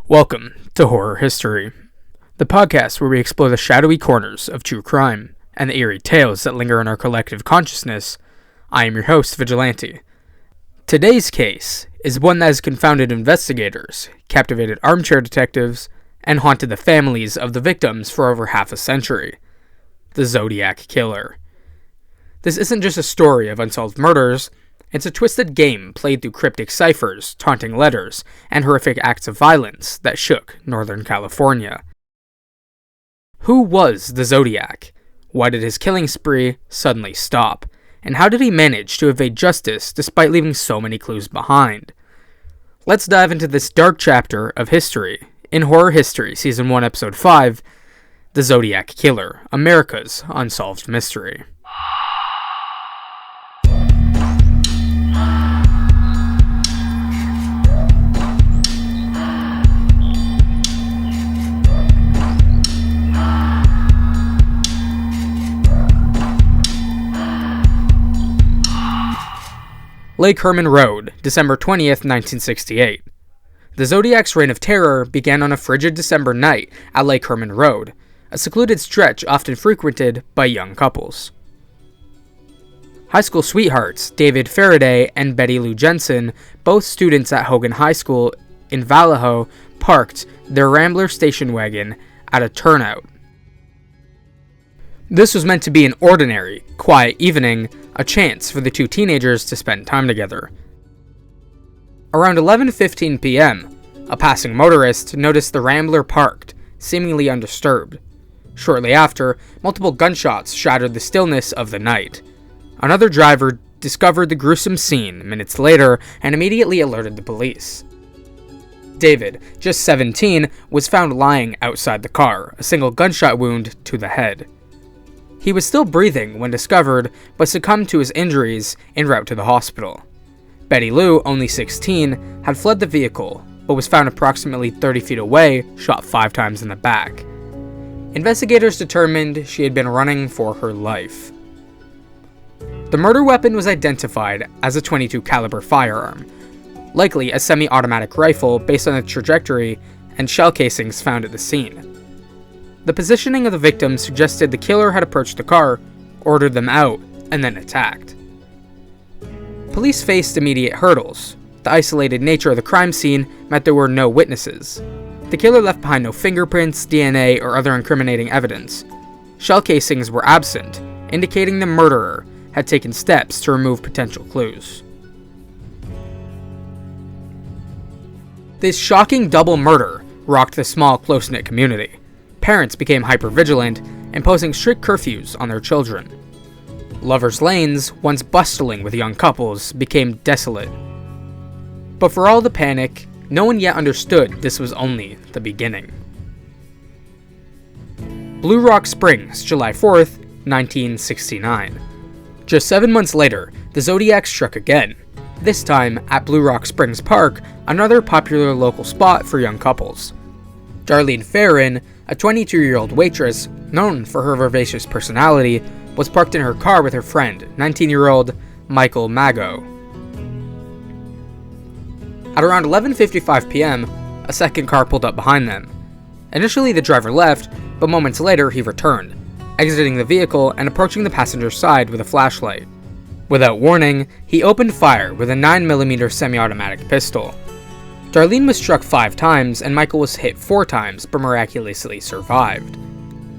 Welcome to Horror History, the podcast where we explore the shadowy corners of true crime and the eerie tales that linger in our collective consciousness. I am your host, Vigilante. Today's case is one that has confounded investigators, captivated armchair detectives, and haunted the families of the victims for over half a century. The Zodiac Killer. This isn't just a story of unsolved murders. It's a twisted game played through cryptic ciphers, taunting letters, and horrific acts of violence that shook Northern California. Who was the Zodiac? Why did his killing spree suddenly stop? And how did he manage to evade justice despite leaving so many clues behind? Let's dive into this dark chapter of history in Horror History Season 1, Episode 5, The Zodiac Killer, America's Unsolved Mystery. Lake Herman Road, December 20th, 1968. The Zodiac's reign of terror began on a frigid December night at Lake Herman Road, a secluded stretch often frequented by young couples. High school sweethearts David Faraday and Betty Lou Jensen, both students at Hogan High School in Vallejo, parked their Rambler station wagon at a turnout. This was meant to be an ordinary, quiet evening, a chance for the two teenagers to spend time together. Around 11:15 p.m., a passing motorist noticed the Rambler parked, seemingly undisturbed. Shortly after, multiple gunshots shattered the stillness of the night. Another driver discovered the gruesome scene minutes later and immediately alerted the police. David, just 17, was found lying outside the car, a single gunshot wound to the head. He was still breathing when discovered, but succumbed to his injuries en route to the hospital. Betty Lou, only 16, had fled the vehicle, but was found approximately 30 feet away, shot 5 times in the back. Investigators determined she had been running for her life. The murder weapon was identified as a .22 caliber firearm, likely a semi-automatic rifle based on the trajectory and shell casings found at the scene. The positioning of the victims suggested the killer had approached the car, ordered them out, and then attacked. Police faced immediate hurdles. The isolated nature of the crime scene meant there were no witnesses. The killer left behind no fingerprints, DNA, or other incriminating evidence. Shell casings were absent, indicating the murderer had taken steps to remove potential clues. This shocking double murder rocked the small, close-knit community. Parents became hyper-vigilant, imposing strict curfews on their children. Lovers' lanes, once bustling with young couples, became desolate. But for all the panic, no one yet understood this was only the beginning. Blue Rock Springs, July 4th, 1969. Just 7 months later, the Zodiac struck again, this time at Blue Rock Springs Park, another popular local spot for young couples. Darlene Farron, a 22-year-old waitress known for her vivacious personality, was parked in her car with her friend, 19-year-old Michael Mago. At around 11:55 p.m., a second car pulled up behind them. Initially, the driver left, but moments later he returned, exiting the vehicle and approaching the passenger's side with a flashlight. Without warning, he opened fire with a 9mm semi-automatic pistol. Darlene was struck 5 times, and Michael was hit 4 times, but miraculously survived.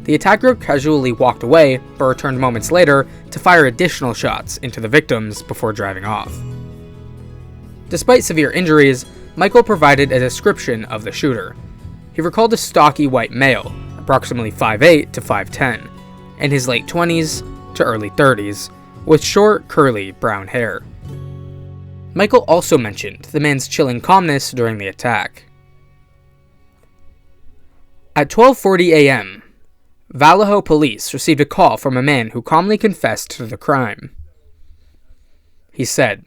The attacker casually walked away, but returned moments later to fire additional shots into the victims before driving off. Despite severe injuries, Michael provided a description of the shooter. He recalled a stocky white male, approximately 5'8" to 5'10", in his late 20s to early 30s, with short, curly brown hair. Michael also mentioned the man's chilling calmness during the attack. At 12:40 a.m., Vallejo police received a call from a man who calmly confessed to the crime. He said,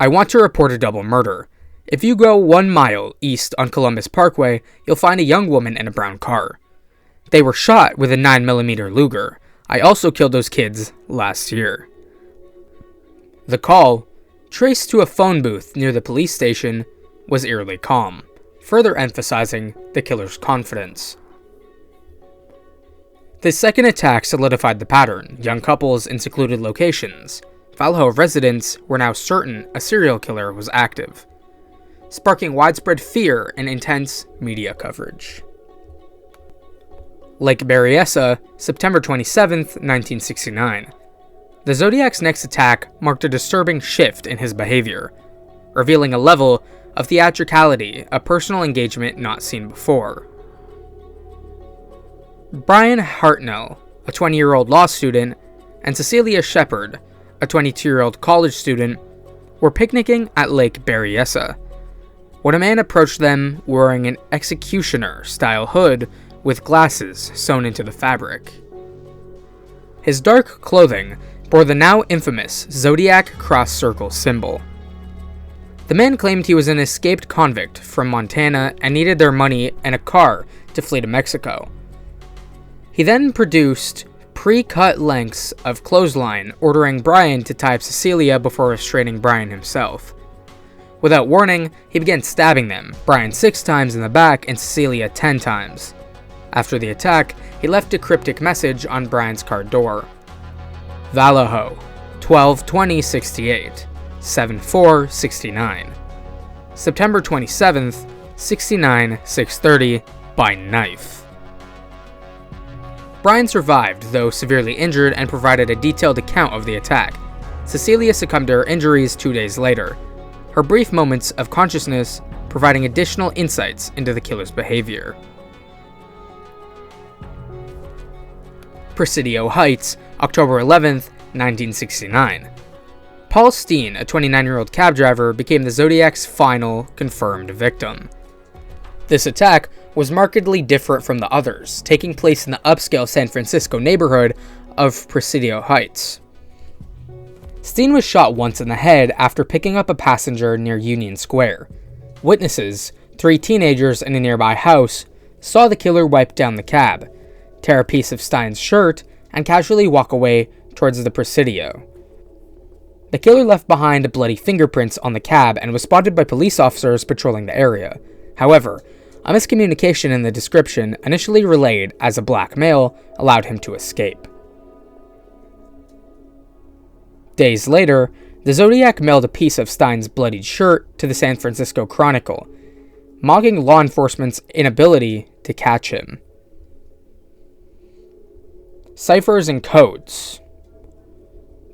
"I want to report a double murder. If you go 1 mile east on Columbus Parkway, you'll find a young woman in a brown car. They were shot with a 9mm Luger. I also killed those kids last year." The call, traced to a phone booth near the police station, was eerily calm. further emphasizing the killer's confidence. The second attack solidified the pattern. Young couples in secluded locations. Vallejo residents were now certain a serial killer was active, sparking widespread fear and intense media coverage. Lake Berryessa, September 27, 1969. The Zodiac's next attack marked a disturbing shift in his behavior, revealing a level of theatricality, a personal engagement not seen before. Brian Hartnell, a 20-year-old law student, and Cecilia Shepard, a 22-year-old college student, were picnicking at Lake Berryessa when a man approached them wearing an executioner-style hood with glasses sewn into the fabric. His dark clothing bore the now infamous Zodiac cross-circle symbol. The man claimed he was an escaped convict from Montana and needed their money and a car to flee to Mexico. He then produced pre-cut lengths of clothesline, ordering Brian to tie up Cecilia before restraining Brian himself. Without warning, he began stabbing them, Brian 6 times in the back and Cecilia 10 times. After the attack, he left a cryptic message on Brian's car door. Vallejo, 12/20/68, 7/4/69. September 27th, 69, 6:30, by knife. Brian survived, though severely injured, and provided a detailed account of the attack. Cecilia succumbed to her injuries 2 days later, her brief moments of consciousness providing additional insights into the killer's behavior. Presidio Heights, October 11th, 1969. Paul Steen, a 29-year-old cab driver, became the Zodiac's final confirmed victim. This attack was markedly different from the others, taking place in the upscale San Francisco neighborhood of Presidio Heights. Steen was shot once in the head after picking up a passenger near Union Square. Witnesses, 3 teenagers in a nearby house, saw the killer wipe down the cab, tear a piece of Stein's shirt, and casually walk away towards the Presidio. The killer left behind bloody fingerprints on the cab and was spotted by police officers patrolling the area. However, a miscommunication in the description, initially relayed as a black male, allowed him to escape. Days later, the Zodiac mailed a piece of Stein's bloodied shirt to the San Francisco Chronicle, mocking law enforcement's inability to catch him. Ciphers and codes.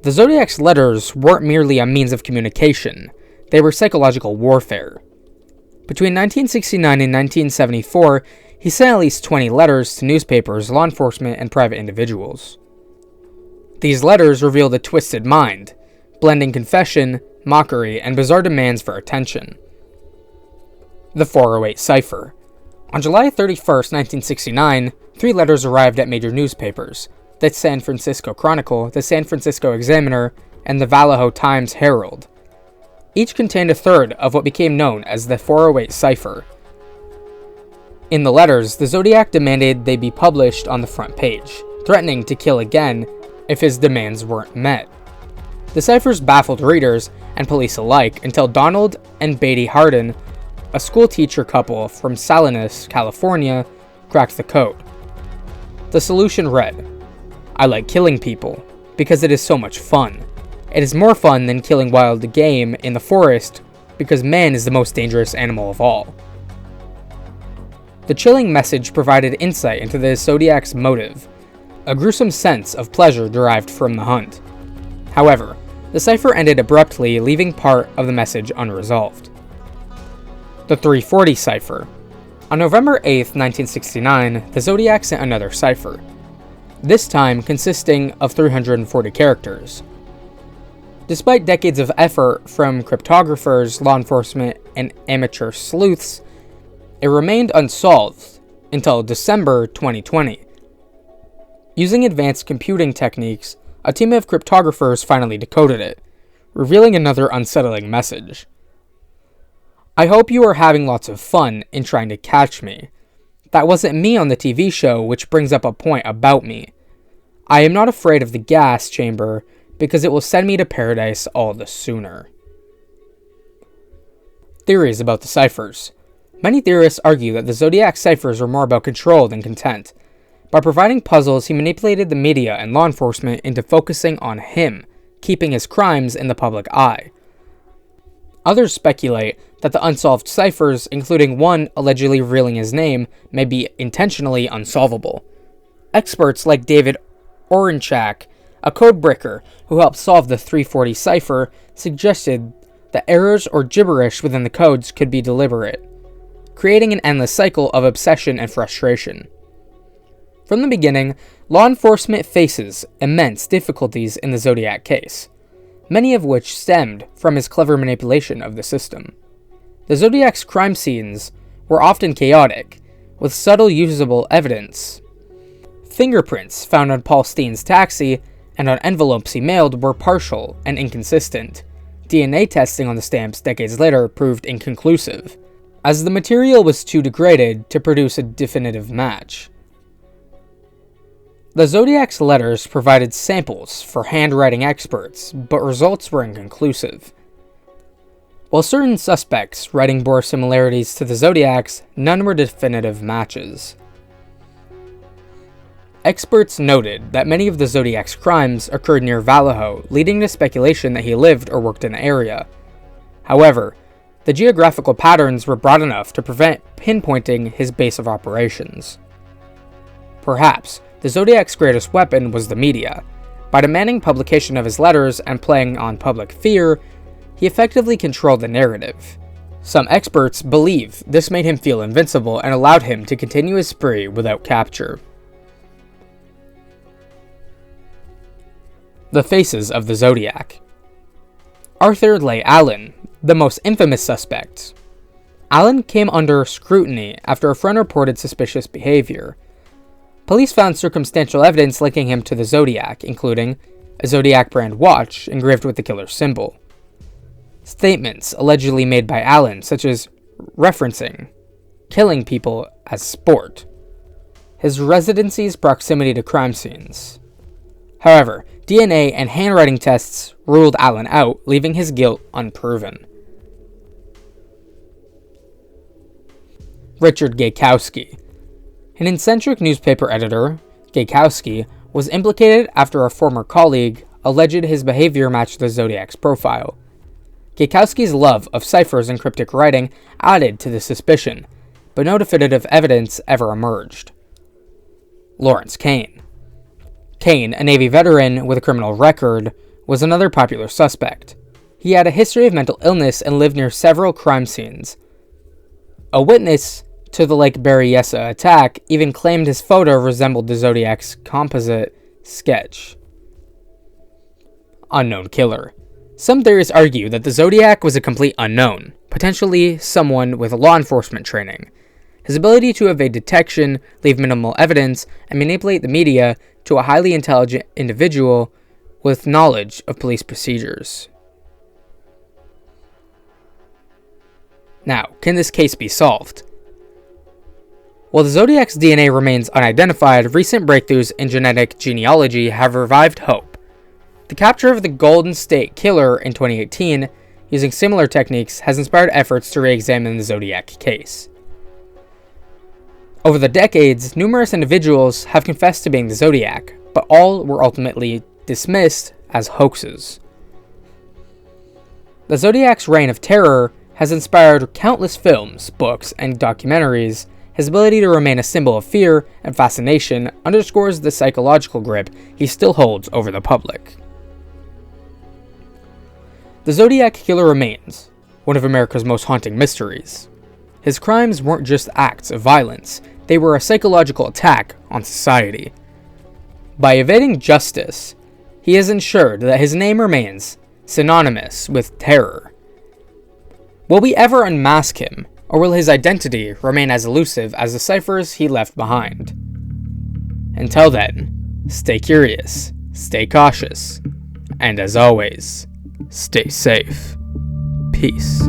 The Zodiac's letters weren't merely a means of communication, they were psychological warfare. Between 1969 and 1974, he sent at least 20 letters to newspapers, law enforcement, and private individuals. These letters revealed a twisted mind, blending confession, mockery, and bizarre demands for attention. The 408 Cipher. On July 31st, 1969, 3 letters arrived at major newspapers, the San Francisco Chronicle, the San Francisco Examiner, and the Vallejo Times-Herald. Each contained a third of what became known as the 408 Cipher. In the letters, the Zodiac demanded they be published on the front page, threatening to kill again if his demands weren't met. The ciphers baffled readers and police alike until Donald and Beatty Harden, a schoolteacher couple from Salinas, California, cracked the code. The solution read, "I like killing people because it is so much fun. It is more fun than killing wild game in the forest because man is the most dangerous animal of all." The chilling message provided insight into the Zodiac's motive, a gruesome sense of pleasure derived from the hunt. However, the cipher ended abruptly, leaving part of the message unresolved. The 340 Cipher. On November 8th, 1969, the Zodiac sent another cipher, this time consisting of 340 characters. Despite decades of effort from cryptographers, law enforcement, and amateur sleuths, it remained unsolved until December 2020. Using advanced computing techniques, a team of cryptographers finally decoded it, revealing another unsettling message. "I hope you are having lots of fun in trying to catch me. That wasn't me on the TV show, which brings up a point about me. I am not afraid of the gas chamber because it will send me to paradise all the sooner." Theories about the ciphers. Many theorists argue that the Zodiac ciphers were more about control than content. By providing puzzles, he manipulated the media and law enforcement into focusing on him, keeping his crimes in the public eye. Others speculate that the unsolved ciphers, including one allegedly revealing his name, may be intentionally unsolvable. Experts like David Orenchak, a code breaker who helped solve the 340 cipher, suggested that errors or gibberish within the codes could be deliberate, creating an endless cycle of obsession and frustration. From the beginning, law enforcement faces immense difficulties in the Zodiac case, many of which stemmed from his clever manipulation of the system. The Zodiac's crime scenes were often chaotic, with subtle usable evidence. Fingerprints found on Paul Steen's taxi and on envelopes he mailed were partial and inconsistent. DNA testing on the stamps decades later proved inconclusive, as the material was too degraded to produce a definitive match. The Zodiac's letters provided samples for handwriting experts, but results were inconclusive. While certain suspects' writing bore similarities to the Zodiac's, none were definitive matches. Experts noted that many of the Zodiac's crimes occurred near Vallejo, leading to speculation that he lived or worked in the area. However, the geographical patterns were broad enough to prevent pinpointing his base of operations. Perhaps the Zodiac's greatest weapon was the media. By demanding publication of his letters and playing on public fear, he effectively controlled the narrative. Some experts believe this made him feel invincible and allowed him to continue his spree without capture. The faces of the Zodiac. Arthur Leigh Allen, the most infamous suspect. Allen came under scrutiny after a friend reported suspicious behavior. Police found circumstantial evidence linking him to the Zodiac, including a Zodiac brand watch engraved with the killer's symbol. Statements allegedly made by Allen, such as referencing killing people as sport. His residency's proximity to crime scenes. However, DNA and handwriting tests ruled Allen out, leaving his guilt unproven. Richard Gaykowski. An eccentric newspaper editor, Gaykowski was implicated after a former colleague alleged his behavior matched the Zodiac's profile. Gaykowski's love of ciphers and cryptic writing added to the suspicion, but no definitive evidence ever emerged. Lawrence Kane. Kane, a Navy veteran with a criminal record, was another popular suspect. He had a history of mental illness and lived near several crime scenes. A witness to the Lake Berryessa attack even claimed his photo resembled the Zodiac's composite sketch. Unknown killer. Some theorists argue that the Zodiac was a complete unknown, potentially someone with law enforcement training. His ability to evade detection, leave minimal evidence, and manipulate the media to a highly intelligent individual with knowledge of police procedures. Now, can this case be solved? While the Zodiac's DNA remains unidentified, recent breakthroughs in genetic genealogy have revived hope. The capture of the Golden State Killer in 2018, using similar techniques, has inspired efforts to re-examine the Zodiac case. Over the decades, numerous individuals have confessed to being the Zodiac, but all were ultimately dismissed as hoaxes. The Zodiac's reign of terror has inspired countless films, books, and documentaries. His ability to remain a symbol of fear and fascination underscores the psychological grip he still holds over the public. The Zodiac Killer remains one of America's most haunting mysteries. His crimes weren't just acts of violence, they were a psychological attack on society. By evading justice, he has ensured that his name remains synonymous with terror. Will we ever unmask him, or will his identity remain as elusive as the ciphers he left behind? Until then, stay curious, stay cautious, and as always, stay safe. Peace.